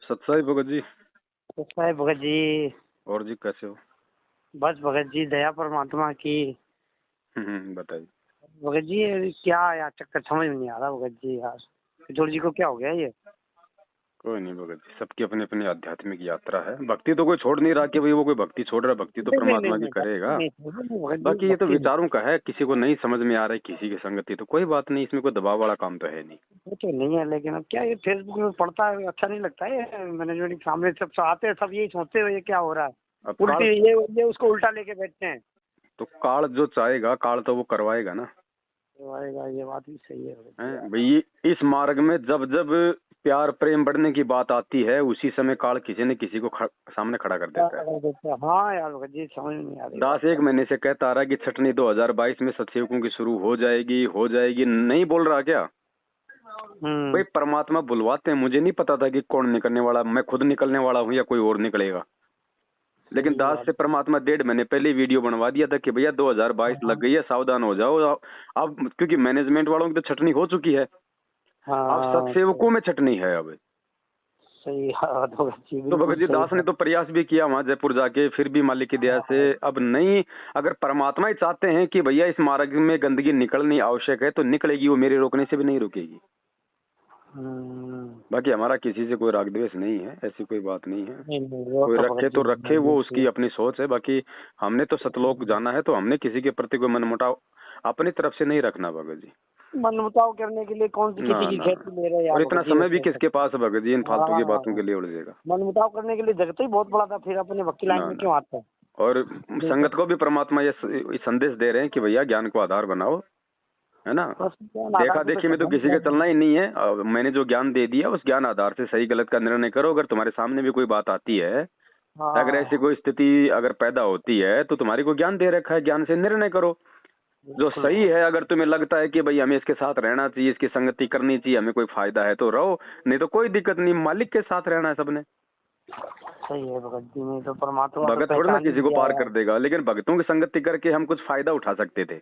सत्साई भगत जी। कैसा है भगत जी? और जी कैसे हो? बस भगत जी दया परमात्मा की। बताइए। भगत जी ये क्या यार चक्कर समझ में नहीं आ रहा भगत जी यार। किशोर जी को क्या हो गया ये? कोई नहीं भगत जी, सबकी अपनी अपनी आध्यात्मिक यात्रा है। भक्ति तो कोई छोड़ नहीं रहा कि भाई वो कोई भक्ति छोड़ रहा है, भक्ति तो नहीं नहीं परमात्मा की नहीं करेगा। नहीं नहीं, भगत जी बाकी ये तो भक्ति नहीं। विचारों का है, किसी को नहीं समझ में आ रहा है किसी की संगति, तो कोई बात नहीं, इसमें कोई दबाव वाला काम तो है नहीं। वो तो नहीं है, लेकिन अब क्या ये फेसबुक में पढ़ता है, अच्छा नहीं लगता है। मैनेजमेंट के सामने सब आते हैं, सब यही सोचते हुए ये क्या हो रहा है। अब उल्टी काल, ये उसको उल्टा लेके बैठते हैं। तो काल जो चाहेगा काल तो वो करवाएगा ना। तो आएगा, ये बात भी सही है भगत जी यार। भाई इस मार्ग में जब जब प्यार प्रेम बढ़ने की बात आती है, उसी समय काल किसी न किसी को सामने खड़ा कर देता है। हाँ यार भगत जी समझ में नहीं आ रही दास बात। 1 महीने से कहता रहा कि छटनी 2022 में सतसेवकों की शुरू हो जाएगी, नहीं बोल रहा क्या? भाई परमात्मा बुलवाते हैं, मुझे नहीं पता था कि कौन निकलने वाला, मैं खुद निकलने वाला हूँ या कोई और निकलेगा। लेकिन दास से परमात्मा 1.5 महीने पहले वीडियो बनवा दिया था कि भैया 2022 लग गई है, सावधान हो जाओ। अब क्योंकि मैनेजमेंट वालों की तो छटनी हो चुकी है, अब सतसेवकों में छटनी है। अब सही भगत जी। तो भगत जी दास ने तो प्रयास भी किया वहां जयपुर जाके, फिर भी मालिक की दया से अब नहीं। अगर परमात्मा ही चाहते हैं कि भैया इस मार्ग में गंदगी निकलनी आवश्यक है तो निकलेगी, वो मेरे रोकने से भी नहीं रुकेगी। बाकी हमारा किसी से कोई राग द्वेष नहीं है, ऐसी कोई बात नहीं है। कोई रखे तो रखे, वो उसकी अपनी सोच है। बाकी हमने तो सतलोक जाना है, तो हमने किसी के प्रति कोई मनमुटाव अपनी तरफ से नहीं रखना भगत जी। मनमुटाव करने के लिए कौन सी किसी की खेती ले रहे हैं? और इतना समय भी किसके पास है भगत जी इन फालतू की बातों के लिए उलझेगा? मनमुटाव करने के लिए जगत ही बहुत बड़ा था, फिर अपने भक्ति लाइन में क्यों आता है? और संगत को भी परमात्मा ये संदेश दे रहे हैं कि भैया ज्ञान को आधार बनाओ, है ना। देखा देखी में तो किसी के चलना ही नहीं है। मैंने जो ज्ञान दे दिया उस ज्ञान आधार से सही गलत का निर्णय करो। अगर तुम्हारे सामने भी कोई बात आती है, अगर ऐसी कोई स्थिति अगर पैदा होती है, तो तुम्हारी को ज्ञान दे रखा है, ज्ञान से निर्णय करो जो सही है। अगर तुम्हें लगता है कि भाई हमें इसके साथ रहना चाहिए, इसकी संगति करनी चाहिए, हमें कोई फायदा है तो रहो, नहीं तो कोई दिक्कत नहीं, मालिक के साथ रहना है सबने। सही है भगत जी, नहीं तो परमात्मा भगत थोड़ा ना किसी को पार कर देगा, लेकिन भक्तों की संगति करके हम कुछ फायदा उठा सकते थे।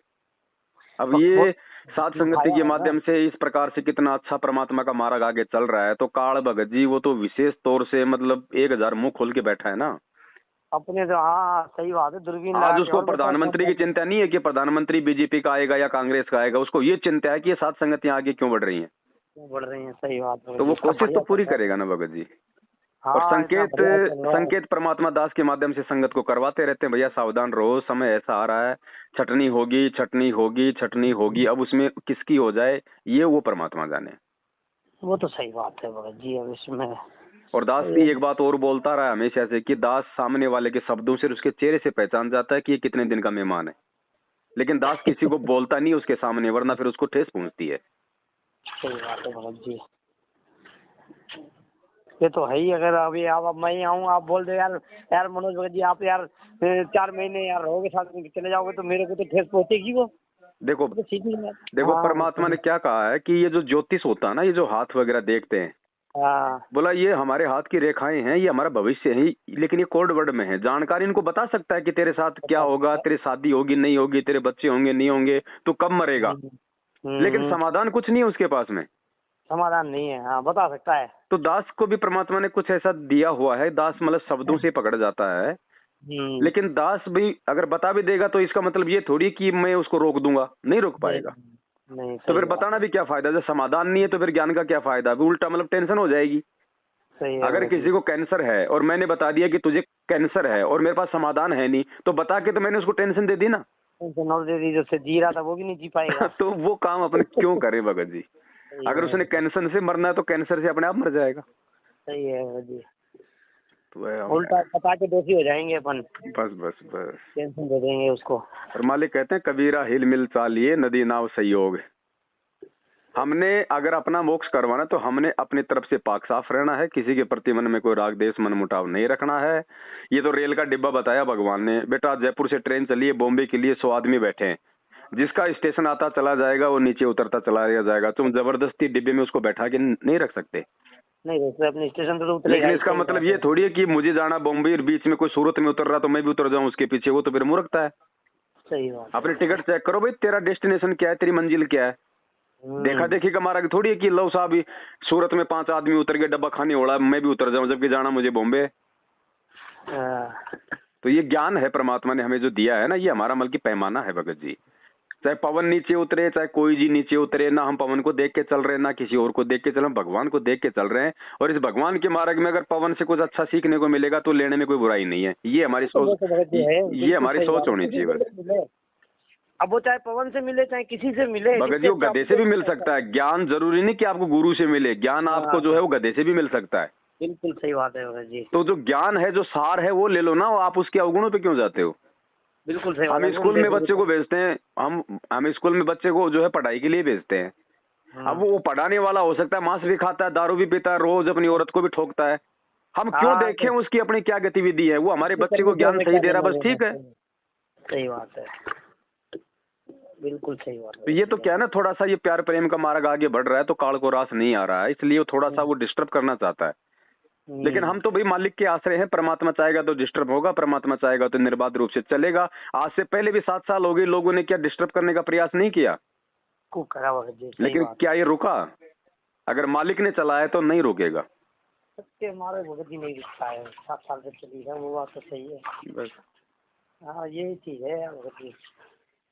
अब ये साथ संगति के माध्यम से इस प्रकार से कितना अच्छा परमात्मा का मार्ग आगे चल रहा है। तो काल भगत जी वो तो विशेष तौर से मतलब 1000 मुंह खोल के बैठा है ना अपने। तो हाँ सही बात है, दूरबीन आज उसको प्रधानमंत्री की चिंता नहीं है कि प्रधानमंत्री बीजेपी का आएगा या कांग्रेस का आएगा, उसको ये चिंता है कि ये सात संगतियां आगे क्यों बढ़ रही हैं, क्यों बढ़ रही हैं। सही बात है, तो वो कोशिश तो पूरी करेगा ना भगत जी। और संकेत परमात्मा दास के माध्यम से संगत को करवाते रहते हैं, भैया सावधान रहो, समय ऐसा आ रहा है, छटनी होगी। अब उसमें किसकी हो जाए ये वो परमात्मा जाने। वो तो सही बात है भगत जी। अब इसमें और दास भी एक बात और बोलता रहा हमेशा से कि दास सामने वाले के शब्दों से उसके चेहरे से पहचान जाता है कि ये कितने दिन का मेहमान है। लेकिन दास किसी को बोलता नहीं उसके सामने, वरना फिर उसको ठेस पहुंचती है। सही बात है भगत जी, ये तो है ही। अगर अभी आप मैं आऊँ, आप बोल दो यार मनोज भगत जी आप यार 4 महीने यार रहोगे साथ में, चले जाओगे तो मेरे को तो ठेस पहुंचेगी वो। देखो परमात्मा ने क्या कहा है कि ये जो ज्योतिष होता है ना, ये जो हाथ वगैरह देखते हैं, बोला ये हमारे हाथ की रेखाएं हैं, ये हमारा भविष्य है, लेकिन ये कोड वर्ड में है। जानकारी इनको बता सकता है कि तेरे साथ क्या होगा, तेरी शादी होगी नहीं होगी, तेरे बच्चे होंगे नहीं होंगे, तू कब मरेगा, लेकिन समाधान कुछ नहीं है उसके पास में। समाधान नहीं है, हाँ बता सकता है। तो दास को भी परमात्मा ने कुछ ऐसा दिया हुआ है, दास मतलब शब्दों से पकड़ जाता है। लेकिन दास भी अगर बता भी देगा तो इसका मतलब ये थोड़ी कि मैं उसको रोक दूंगा, नहीं रोक पाएगा। नहीं, तो फिर बताना भी क्या फायदा, जब समाधान नहीं है तो फिर ज्ञान का क्या फायदा, उल्टा मतलब टेंशन हो जाएगी। अगर किसी को कैंसर है और मैंने बता दिया कि तुझे कैंसर है और मेरे पास समाधान है नहीं, तो बता के तो मैंने उसको टेंशन दे दी ना। दे दी, जो जी रहा था वो भी नहीं जी पाएगा। तो वो काम अपने क्यों करे भगत जी? अगर उसने कैंसर से मरना है तो कैंसर से अपने आप मर जाएगा। सही है भगत जी, तो उल्टा बता के दोषी हो जाएंगे अपन। बस टेंशन दे देंगे उसको। और मालिक कहते हैं कबीरा हिल मिल चालिए नदी नाव सहयोग। हमने अगर अपना मोक्ष करवाना तो हमने अपनी तरफ से पाक साफ रहना है, किसी के प्रति मन में कोई राग देश मन मुटाव नहीं रखना है। ये तो रेल का डिब्बा बताया भगवान ने, बेटा जयपुर से ट्रेन चली है बॉम्बे के लिए, 100 आदमी बैठे हैं, जिसका स्टेशन आता चला जाएगा वो नीचे उतरता चला जाएगा। तुम जबरदस्ती डिब्बे में उसको बैठा के नहीं रख सकते। नहीं अपने स्टेशन तो उतरेगा। लेकिन इसका मतलब ये थोड़ी है कि मुझे जाना बॉम्बे और बीच में कोई सूरत में उतर रहा तो मैं भी उतर जाऊं उसके पीछे, वो तो फिर मूर्खता है। सही बात। अपनी टिकट चेक करो भाई, तेरा डेस्टिनेशन क्या है, तेरी मंजिल क्या है। देखा देखी का मार्ग थोड़ी है कि लो साहब सूरत में 5 आदमी उतर के डब्बा खाने उड़ा मैं भी उतर जाऊं, जबकि जाना मुझे बॉम्बे। तो ये ज्ञान है परमात्मा ने हमें जो दिया है ना, ये हमारा अमल की पैमाना है भगत जी। चाहे पवन नीचे उतरे, चाहे कोई जी नीचे उतरे, ना हम पवन को देख के चल रहे हैं, ना किसी और को देख के चल रहे हैं, भगवान को देख के चल रहे हैं। और इस भगवान के मार्ग में अगर पवन से कुछ अच्छा सीखने को मिलेगा तो लेने में कोई बुराई नहीं है। ये हमारी सोच, ये हमारी सोच होनी चाहिए बस। अब वो चाहे पवन से मिले चाहे किसी से मिले, भगत जी वो गधे से भी मिल सकता है। ज्ञान जरूरी नहीं कि आपको गुरु से मिले, ज्ञान आपको जो है वो गधे से भी मिल सकता है। बिल्कुल सही बात है भगत जी। तो जो ज्ञान है, जो सार है, वो ले लो ना, आप उसके अवगुणों पे क्यों जाते हो? बिल्कुल सही। हम स्कूल में बच्चे को भेजते हैं, हम स्कूल में बच्चे को जो है पढ़ाई के लिए भेजते हैं। अब वो पढ़ाने वाला हो सकता है मांस भी खाता है, दारू भी पीता है, रोज अपनी औरत को भी ठोकता है। हम क्यों देखें उसकी अपनी क्या गतिविधि है? वो हमारे बच्चे को ज्ञान सही दे रहा, बस ठीक है। सही बात है, बिल्कुल सही बात है। तो ये तो क्या है ना, थोड़ा सा ये प्यार प्रेम का मार्ग आगे बढ़ रहा है तो काल को रास नहीं आ रहा है, इसलिए वो थोड़ा सा वो डिस्टर्ब करना चाहता है। लेकिन हम तो भाई मालिक के आश्रय हैं। परमात्मा चाहेगा तो डिस्टर्ब होगा, परमात्मा चाहेगा तो निर्बाध रूप से चलेगा। आज से पहले भी 7 साल हो गए, लोगों ने क्या डिस्टर्ब करने का प्रयास नहीं किया? खूब करा भगत जी। लेकिन क्या ये रुका? अगर मालिक ने चलाया तो नहीं रुकेगा। सबके हमारे भगत जी नहीं रुकता है, 7 साल से चली है, वो बात तो सही है बस। हाँ यही चीज है यार भगत जी।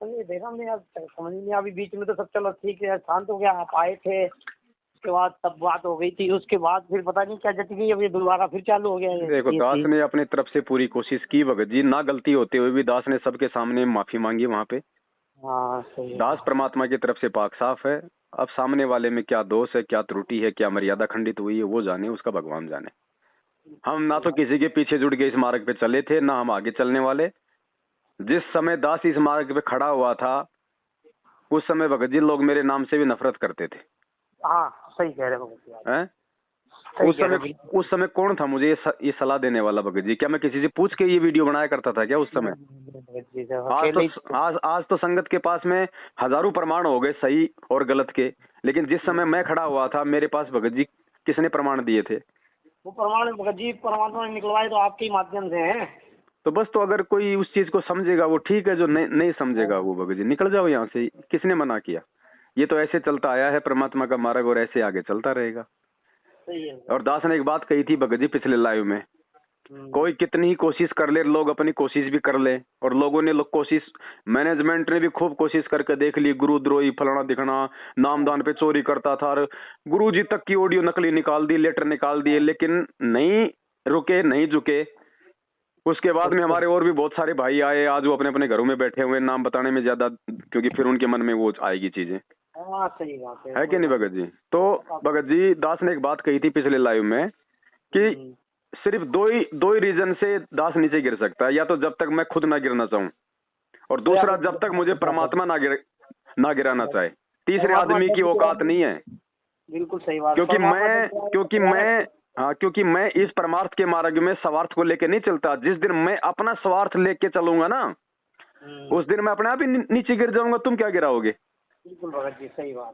समझे देखा हमने यार, समझ नहीं। अभी बीच में तो सब चलो ठीक है, शांत हो गया, आप आए थे, उसके बाद तब बात हो गई थी, उसके बाद फिर पता नहीं क्या जट गई, अभी दोबारा फिर चालू हो गया। देखो दास ने अपनी तरफ से पूरी कोशिश की भगत जी, ना गलती होते हुए भी दास ने सबके सामने माफी मांगी वहाँ पे। हाँ सही है। दास परमात्मा की तरफ से पाक साफ है। अब सामने वाले में क्या दोष है, क्या त्रुटि है, क्या मर्यादा खंडित हुई है, वो जाने, उसका भगवान जाने। हम ना तो किसी के पीछे जुड़ के इस मार्ग पे चले थे, ना हम आगे चलने वाले। जिस समय दास इस मार्ग पे खड़ा हुआ था, उस समय भगत जी लोग मेरे नाम से भी नफरत करते थे। हाँ सही कह रहे भगत जी। हैं? उस समय कौन था मुझे ये सलाह देने वाला भगत जी? क्या मैं किसी से पूछ के ये वीडियो बनाया करता था क्या उस समय? आज तो संगत के पास में हजारों प्रमाण हो गए सही और गलत के, लेकिन जिस समय मैं खड़ा हुआ था मेरे पास भगत जी किसने प्रमाण दिए थे? वो प्रमाण भगत जी परमात्मा ने निकलवाए तो आपके माध्यम से हैं। तो बस, तो अगर कोई उस चीज को समझेगा वो ठीक है, जो नहीं समझेगा वो भगत जी निकल जाओ यहाँ से। किसने मना किया? ये तो ऐसे चलता आया है परमात्मा का मार्ग, और ऐसे आगे चलता रहेगा। सही है। और दास ने एक बात कही थी भगत जी पिछले लाइव में, कोई कितनी ही कोशिश कर ले, लोग अपनी कोशिश भी कर ले, और लोगों ने कोशिश, मैनेजमेंट ने भी खूब कोशिश करके देख ली, गुरुद्रोही फलाना दिखना, नामदान पे चोरी करता था, गुरु जी तक की ऑडियो नकली निकाल दी, लेटर निकाल दिए, लेकिन नहीं रुके, नहीं झुके। उसके बाद में हमारे और भी बहुत सारे भाई आए, आज वो अपने अपने घरों में बैठे हुए, नाम बताने में ज्यादा, क्योंकि फिर उनके मन में वो आएगी चीजें। हाँ सही बात है कि नहीं भगत जी? तो भगत जी दास ने एक बात कही थी पिछले लाइव में कि सिर्फ दो ही रीजन से दास नीचे गिर सकता है, या तो जब तक मैं खुद ना गिरना चाहूं, और दूसरा जब तक मुझे परमात्मा ना गिराना चाहे। तीसरे आदमी की औकात नहीं है। बिल्कुल सही बात। क्योंकि मैं इस परमार्थ के मार्ग में स्वार्थ को लेके नहीं चलता। जिस दिन मैं अपना स्वार्थ लेके चलूंगा ना, उस दिन मैं अपने आप ही नीचे गिर जाऊंगा। तुम क्या गिराओगे? बिल्कुल भगत जी सही बात।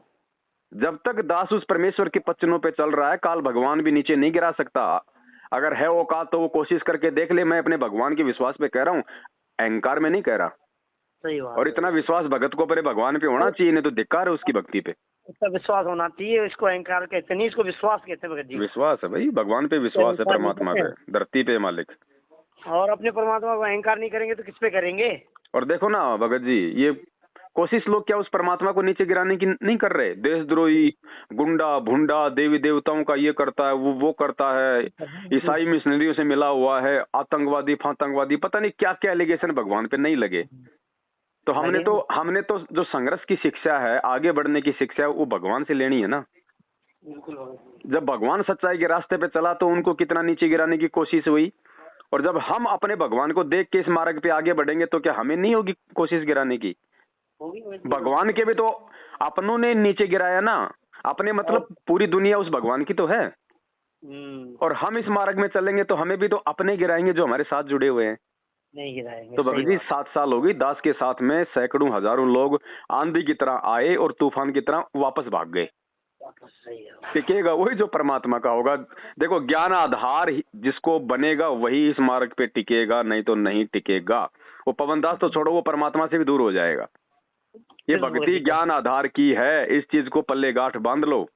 जब तक दास उस परमेश्वर के पचनों पे चल रहा है, काल भगवान भी नीचे नहीं गिरा सकता। अगर है औकात तो वो कोशिश करके देख ले। मैं अपने भगवान के विश्वास पे कह रहा हूँ, अहंकार में नहीं कह रहा। सही बात। और इतना विश्वास भगत को अपने भगवान पे होना चाहिए, नहीं तो धिक्कार है उसकी भक्ति पे। इसका विश्वास होना चाहिए, इसको अहंकार कहते नहीं, इसको विश्वास कहते हैं भगत जी। विश्वास है भाई, भगवान पे विश्वास है, परमात्मा पे, धरती पे मालिक। और अपने परमात्मा को अहंकार नहीं करेंगे तो किस पे करेंगे? और देखो ना भगत जी, ये कोशिश लोग क्या उस परमात्मा को नीचे गिराने की नहीं कर रहे? देशद्रोही, गुंडा, भुंडा, देवी देवताओं का ये करता है, वो करता है, ईसाई मिशनरियों से मिला हुआ है, आतंकवादी, फातंकवादी, पता नहीं क्या क्या एलिगेशन भगवान पे नहीं लगे। तो हमने तो जो संघर्ष की शिक्षा है, आगे बढ़ने की शिक्षा है, वो भगवान से लेनी है ना। जब भगवान सच्चाई के रास्ते पे चला तो उनको कितना नीचे गिराने की कोशिश हुई, और जब हम अपने भगवान को देख के इस मार्ग पे आगे बढ़ेंगे तो क्या हमें नहीं होगी कोशिश गिराने की? भगवान के भी तो अपनों ने नीचे गिराया ना। अपने मतलब पूरी दुनिया उस भगवान की तो है, और हम इस मार्ग में चलेंगे तो हमें भी तो अपने गिराएंगे जो हमारे साथ जुड़े हुए हैं। नहीं गिराएंगे। तो भगत जी 7 साल हो गई दास के साथ में, सैकड़ों हजारों लोग आंधी की तरह आए और तूफान की तरह वापस भाग गए। टिकेगा वही जो परमात्मा का होगा। देखो, ज्ञान आधार जिसको बनेगा वही इस मार्ग पे टिकेगा, नहीं तो नहीं टिकेगा। वो पवनदास तो छोड़ो, वो परमात्मा से भी दूर हो जाएगा। ये भक्ति ज्ञान आधार की है, इस चीज को पल्ले गांठ बांध लो।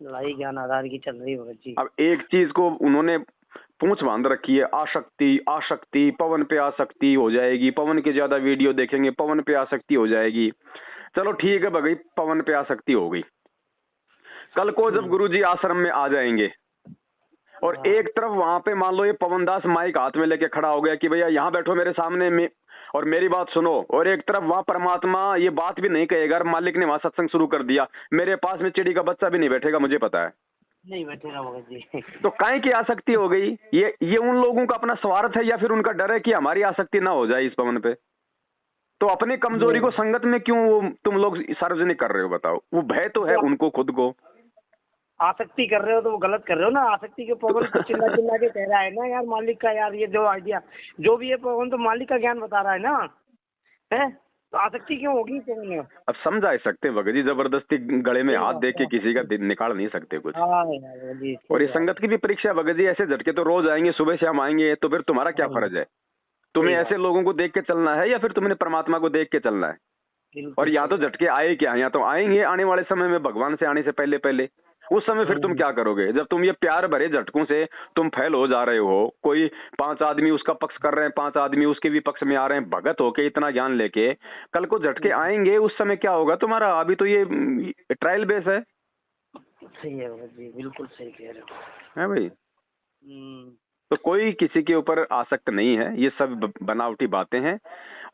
लड़ाई ज्ञान आधार की चल रही है भगत जी। अब एक चीज को उन्होंने पूंछ बांध रखी है, आसक्ति आसक्ति, पवन पे आसक्ति हो जाएगी, पवन के ज्यादा वीडियो देखेंगे पवन पे आसक्ति हो जाएगी। चलो ठीक है भगई, पवन पे आसक्ति हो गई। कल को जब गुरुजी आश्रम में आ जाएंगे और एक तरफ वहां पे मान लो ये पवनदास माइक हाथ में लेके खड़ा हो गया कि भैया यहाँ बैठो मेरे सामने में और मेरी बात सुनो, और एक तरफ वहां परमात्मा ये बात भी नहीं कहेगा, मालिक ने वहां सत्संग शुरू कर दिया, मेरे पास में चिड़ी का बच्चा भी नहीं बैठेगा, मुझे पता है नहीं बैठेगा भगत जी। तो काहे की आसक्ति हो गई? ये उन लोगों का अपना स्वार्थ है या फिर उनका डर है कि हमारी आसक्ति ना हो जाए इस पवन पे? तो अपनी कमजोरी को संगत में क्यों तुम लोग सार्वजनिक कर रहे हो? बताओ, वो भय तो है उनको खुद को। आसक्ति कर रहे हो तो वो गलत कर रहे हो ना। आसक्ति के पवन को चिल्ला चिल्ला के कह रहा है ना यार मालिक का, यार ये जो आइडिया जो भी है पवन तो मालिक का ज्ञान बता रहा है ना, है तो आसक्ति क्यों होगी पवन? अब समझा सकते भगत जी, जबरदस्ती गले में हाथ दे के किसी का निकाल नहीं सकते कुछ। और ये संगत की भी परीक्षा भगत जी, ऐसे झटके तो रोज आएंगे, सुबह शाम आएंगे, तो फिर तुम्हारा क्या फर्ज है? तुम्हें ऐसे लोगों को देख के चलना है या फिर तुमने परमात्मा को देख के चलना है? और यहाँ तो झटके आए क्या, यहाँ तो आएंगे आने वाले समय में, भगवान से आने से पहले पहले। उस समय फिर तुम क्या करोगे? जब तुम ये प्यार भरे झटकों से तुम फैल हो जा रहे हो, कोई 5 आदमी उसका पक्ष कर रहे हैं, 5 आदमी उसके भी पक्ष में आ रहे हैं, भगत होके इतना ज्ञान लेके, कल को झटके आएंगे, उस समय क्या होगा तुम्हारा? अभी तो ये ट्रायल बेस है। सही है जी, बिल्कुल सही कह रहे हो। है भाई? तो कोई किसी के ऊपर आसक्त नहीं है, ये सब बनावटी बातें हैं।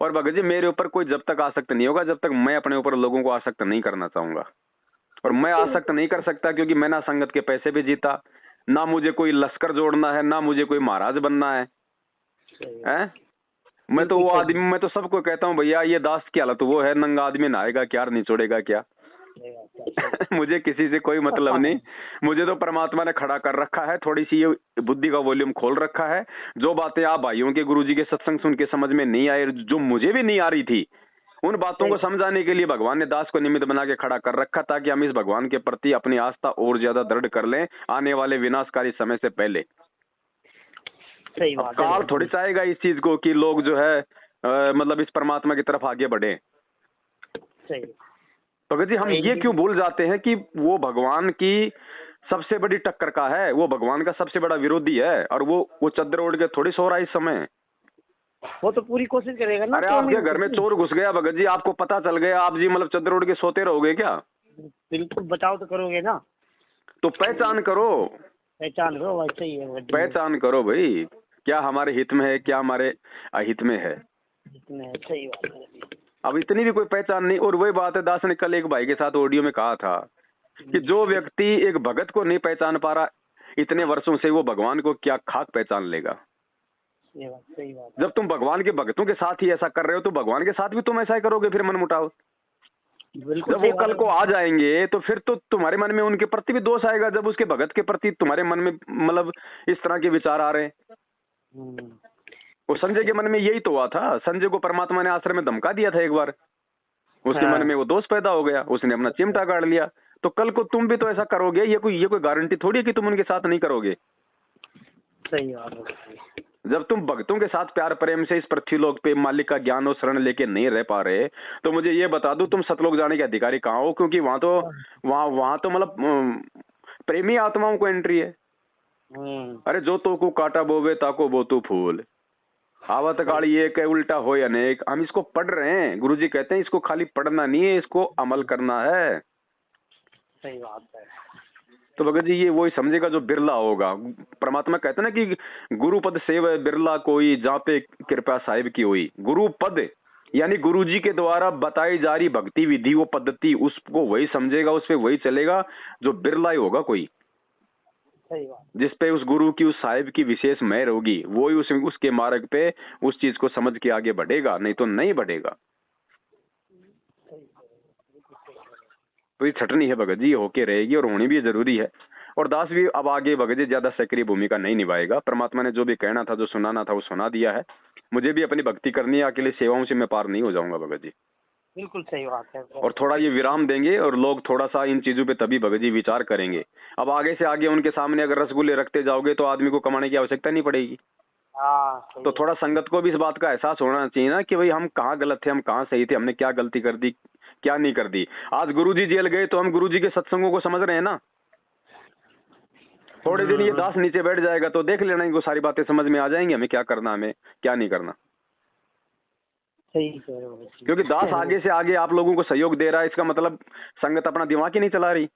और भगत जी मेरे ऊपर कोई जब तक आसक्त नहीं होगा जब तक मैं अपने ऊपर लोगों को आसक्त नहीं करना चाहूंगा। और मैं आसक्त नहीं कर सकता क्योंकि मैं ना संगत के पैसे भी जीता, ना मुझे कोई लश्कर जोड़ना है, ना मुझे कोई महाराज बनना है। हैं? मैं तो वो आदमी, मैं तो सबको कहता हूँ भैया ये दास की हालत वो है, नंगा आदमी नहाएगा क्या और निचोड़ेगा क्या। मुझे किसी से कोई मतलब नहीं, मुझे तो परमात्मा ने खड़ा कर रखा है, थोड़ी सी ये बुद्धि का वॉल्यूम खोल रखा है। जो बातें आप भाइयों के गुरुजी के सत्संग सुन के समझ में नहीं आए, जो मुझे भी नहीं आ रही थी, उन बातों को समझाने के लिए भगवान ने दास को निमित्त बना के खड़ा कर रखा, ताकि हम इस भगवान के प्रति अपनी आस्था और ज्यादा दृढ़ कर लें आने वाले विनाशकारी समय से पहले। सही बात है। काल थोड़ी चाहेगा इस चीज को कि लोग जो है मतलब इस परमात्मा की तरफ आगे बढ़े। सही। भगत जी हम ये क्यों भूल जाते हैं कि वो भगवान की सबसे बड़ी टक्कर का है, वो भगवान का सबसे बड़ा विरोधी है, और वो चद्दर ओढ़ के थोड़ी सो रहा है इस समय। वो तो पूरी कोशिश करेगा ना। अरे आपके घर में चोर घुस गया भगत जी, आपको पता चल गया, आप जी मतलब चद्दर ओढ़ के सोते रहोगे क्या? बिल्कुल बचाव तो करोगे ना। तो पहचान करो, पहचान करो, वैसे ही है। पहचान करो भाई, क्या हमारे हित में है, क्या हमारे अहित में है। सही बात है। अब इतनी भी कोई पहचान नहीं। और वही बात है, दास ने कल एक भाई के साथ ऑडियो में कहा था कि जो व्यक्ति एक भगत को नहीं पहचान पा रहा इतने वर्षों से, वो भगवान को क्या खाक पहचान लेगा। सही बात। जब तुम भगवान के भक्तों के साथ ही ऐसा कर रहे हो तो भगवान के साथ भी तुम ऐसा ही करोगे फिर मन मुटाव। जब वो कल को आ जाएंगे तो फिर तो तुम्हारे मन में उनके प्रति भी दोष आएगा, जब उसके भगत के प्रति तुम्हारे मन में मतलब इस तरह के विचार आ रहे हैं। वो संजय के मन में यही तो हुआ था, संजय को परमात्मा ने आश्रम में धमका दिया था एक बार, उसके मन में वो दोष पैदा हो गया, उसने अपना चिमटा गाड़ लिया। तो कल को तुम भी तो ऐसा करोगे, ये कोई गारंटी थोड़ी है कि तुम उनके साथ नहीं करोगे। सही बात है। जब तुम भक्तों के साथ प्यार प्रेम से इस पृथ्वी लोक पे मालिक का ज्ञान और शरण लेके नहीं रह पा रहे, तो मुझे ये बता दो तुम सतलोक जाने के अधिकारी कहाँ हो? क्योंकि वहां तो मतलब प्रेमी आत्माओं को एंट्री है। अरे जो तो को काटा बोवे ताको बोतू फूल, आवत काली एक है उल्टा हो अनेक। हम इसको पढ़ रहे हैं, गुरुजी कहते हैं इसको खाली पढ़ना नहीं है, इसको अमल करना है। सही बात है। तो भगत जी ये वही समझेगा जो बिरला होगा। परमात्मा कहते हैं ना कि गुरु पद सेव बिरला कोई, जहाँ पे कृपा साहिब की हुई। गुरु पद यानी गुरुजी के द्वारा बताई जा रही भक्ति विधि, वो पद्धति, उसको वही समझेगा, उस पे वही चलेगा जो बिरला ही होगा कोई। सही बात। जिस पे उस गुरु की, उस साहिब की विशेष मेहर होगी, वो ही उसके मार्ग पे उस चीज को समझ के आगे बढ़ेगा, नहीं तो नहीं बढ़ेगा। तो ये छटनी है भगत जी, होके रहेगी और होनी भी जरूरी है। और दास भी अब आगे भगत जी ज्यादा सक्रिय भूमिका नहीं निभाएगा। परमात्मा ने जो भी कहना था, जो सुनाना था, वो सुना दिया है। मुझे भी अपनी भक्ति करनी है, अकेले सेवाओं से मैं पार नहीं हो जाऊंगा भगत जी। बिल्कुल सही बात है। और थोड़ा ये विराम देंगे और लोग थोड़ा सा इन चीजों पे तभी भगत जी विचार करेंगे। अब आगे से आगे उनके सामने अगर रसगुल्ले रखते जाओगे तो आदमी को कमाने की आवश्यकता नहीं पड़ेगी। तो थोड़ा संगत को भी इस बात का एहसास होना चाहिए ना कि भाई हम कहाँ गलत थे, हम कहाँ सही थे, हमने क्या गलती कर दी, क्या नहीं कर दी। आज गुरुजी जेल गए तो हम गुरुजी के सत्संगों को समझ रहे हैं ना। थोड़े दिन ये दास नीचे बैठ जाएगा तो देख लेना, इनको सारी बातें समझ में आ जाएंगी, हमें क्या करना, हमें क्या नहीं करना। सही कह रहे हो। क्योंकि दास आगे से आगे आप लोगों को सहयोग दे रहा है, इसका मतलब संगत अपना दिमाग ही नहीं चला रही।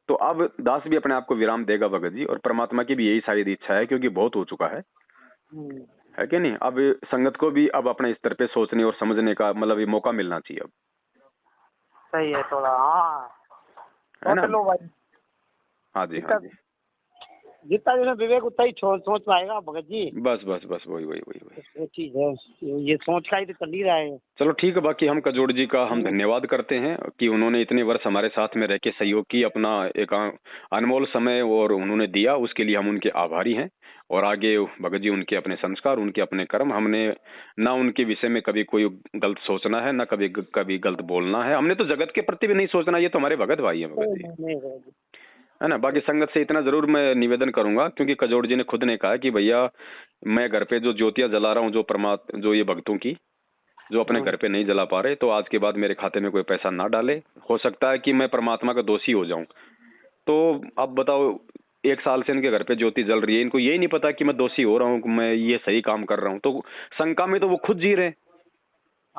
तो अब दास भी अपने आप को विराम देगा भगत जी, और परमात्मा की भी यही शायद इच्छा है, क्योंकि बहुत हो चुका है कि नहीं। अब संगत को भी अब अपने स्तर पे सोचने और समझने का मतलब ये मौका मिलना चाहिए अब। सही है थोड़ा, हाँ है ना। लो भाई। हाँ जी, हाँ जी। जितना जो विवेक उतना ही सोच पाएगा भगत जी। बस बस बस वही वही वही वही वो चीज है, ये सोच का ही तो कर नहीं रहा है। चलो ठीक है। बाकी हम कजोड़ जी का हम धन्यवाद करते हैं कि उन्होंने इतने वर्ष हमारे साथ में रह के सहयोग की, अपना एक अनमोल समय और उन्होंने दिया, उसके लिए हम उनके आभारी हैं। और आगे भगत जी उनके अपने संस्कार, उनके अपने कर्म, हमने ना उनके विषय में कभी कोई गलत सोचना है, ना कभी गलत बोलना है। हमने तो जगत के प्रति भी नहीं सोचना, ये तो हमारे भगत भाई है भगत जी, है ना। बाकी संगत से इतना जरूर मैं निवेदन करूंगा, क्योंकि कजोड़ जी ने खुद ने कहा कि भैया मैं घर पे जो ज्योतियां जला रहा हूँ, जो ये भक्तों की जो अपने घर पे नहीं जला पा रहे, तो आज के बाद मेरे खाते में कोई पैसा ना डाले। हो सकता है कि मैं परमात्मा का दोषी हो जाऊं। तो अब बताओ, 1 साल से इनके घर पे ज्योति जल रही है, इनको यही नहीं पता कि मैं दोषी हो रहा हूँ, कि मैं ये सही काम कर रहा हूँ। तो शंका में तो वो खुद जी रहे हैं।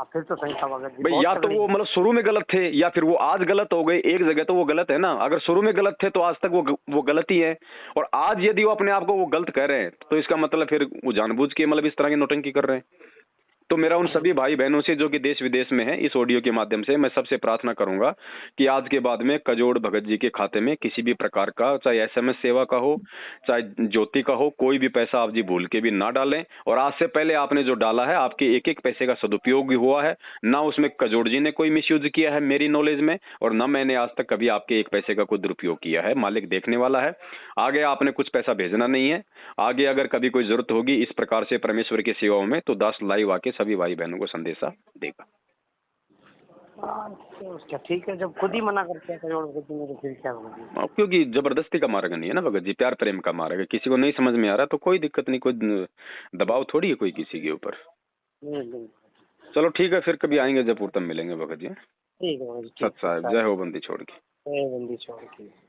फिर तो सही था भगत जी। भाई या तो वो मतलब शुरू में गलत थे, या फिर वो आज गलत हो गए। एक जगह तो वो गलत है ना। अगर शुरू में गलत थे तो आज तक वो गलत ही है। और आज यदि वो अपने आप को वो गलत कह रहे हैं, तो इसका मतलब फिर वो जानबूझ के मतलब इस तरह की नौटंकी कर रहे हैं। तो मेरा उन सभी भाई बहनों से जो कि देश विदेश में हैं, इस ऑडियो के माध्यम से मैं सबसे प्रार्थना करूंगा कि आज के बाद में कजोड़ भगत जी के खाते में किसी भी प्रकार का, चाहे SMS सेवा का हो, चाहे ज्योति का हो, कोई भी पैसा आप जी भूल के भी ना डालें। और आज से पहले आपने जो डाला है, आपके एक एक पैसे का सदुपयोग हुआ है ना, उसमें कजोड़ जी ने कोई मिसयूज किया है मेरी नॉलेज में, और ना मैंने आज तक कभी आपके एक पैसे का कोई दुरुपयोग किया है। मालिक देखने वाला है। आगे आपने कुछ पैसा भेजना नहीं है। आगे अगर कभी कोई जरूरत होगी इस प्रकार से परमेश्वर की सेवाओं में, तो दास लाइव आके सभी भाई बहनों को संदेशा देगा। अच्छा ठीक है, जब खुद ही मना करते हैं तो फिर क्या होगा। क्योंकि जबरदस्ती का मार्ग नहीं है ना भगत जी, प्यार प्रेम का मार्ग है। किसी को नहीं समझ में आ रहा तो कोई दिक्कत नहीं, कोई दबाव थोड़ी है कोई किसी के ऊपर। चलो ठीक है, फिर कभी आएंगे जब पूर्तम मिलेंगे भगत जी। ठीक है सत साहब, जय हो बंदी छोड़ के। जय बंदी छोड़ के।